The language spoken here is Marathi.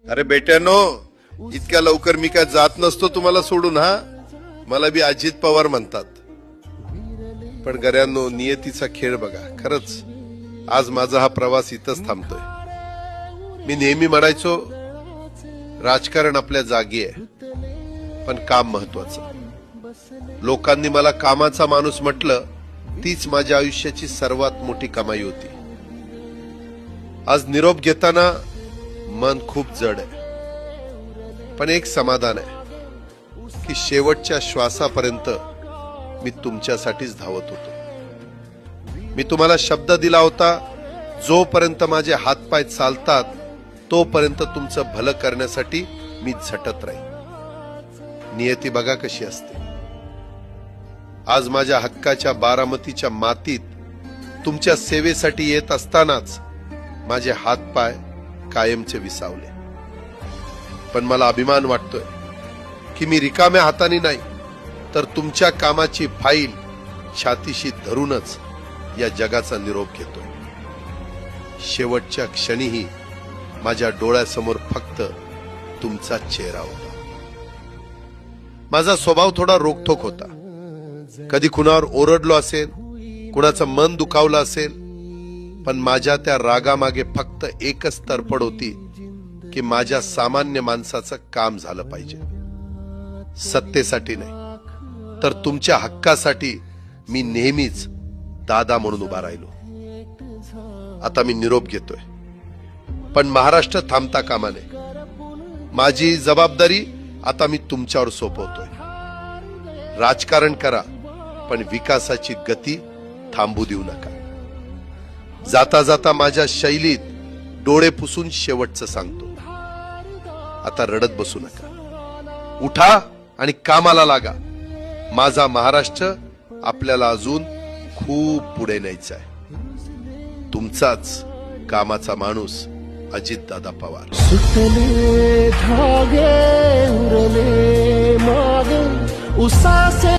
अरे बेट्यानो, इतक्या लवकर मी काय जात नसतो तुम्हाला सोडून. हा, मला बी अजित पवार म्हणतात. पण गऱ्यांनो, नियतीचा खेळ बघा. खरंच आज माझा हा प्रवास इथंच थांबतोय. मी नेहमी म्हणायचो राजकारण आपल्या जागी आहे, पण काम महत्वाचं. लोकांनी मला कामाचा माणूस म्हटलं, तीच माझ्या आयुष्याची सर्वात मोठी कमाई होती. आज निरोप घेताना मन खूप जड आहे, पण एक समाधान आहे की शेवटच्या श्वासापर्यंत मी तुमच्यासाठीच धावत होतो. मी तुम्हाला शब्द दिला होता, जोपर्यंत माझे हातपाय चालतात तोपर्यंत तुमचं भलं करण्यासाठी मी झटत राहील. नियती बघा कशी असते. आज माझ्या हक्काच्या बारामतीच्या मातीत तुमच्या सेवेसाठी येत असतानाच माझे हातपाय कायमचे विसावले. पण मला अभिमान वाटतोय की मी रिकाम्या हाताने नाही, तर तुमच्या कामाची फाईल छातीशी धरूनच या जगाचा निरोप घेतोय. शेवटच्या क्षणीही माझ्या डोळ्यासमोर फक्त तुमचा चेहरा होता. माझा स्वभाव थोडा रोखठोक होता. कधी कुणावर ओरडलो असेल, कुणाचं मन दुखावलं असेल, पण माझ्या त्या रागामागे फक्त एकच तरफड होती की माझ्या सामान्य माणसाचं काम झालं पाहिजे. सत्तेसाठी नाही, तर तुमच्या हक्कासाठी मी नेहमीच दादा म्हणून उभा राहिलो. आता मी निरोप घेतोय, पण महाराष्ट्र थांबता कामा नये. माझी जबाबदारी आता मी तुमच्यावर सोपवतोय. राजकारण करा, पण विकासाची गती थांबू देऊ नका. जाता जाता माझ्या शैलीत डोळे पुसून शेवटचं सांगतो, आता रडत बसू नका. उठा आणि कामाला लागा. माझा महाराष्ट्र आपल्याला अजून खूप पुढे न्यायचा आहे. तुमचाच कामाचा माणूस अजितदादा पवार. सुतले धागे उरले माग उसासे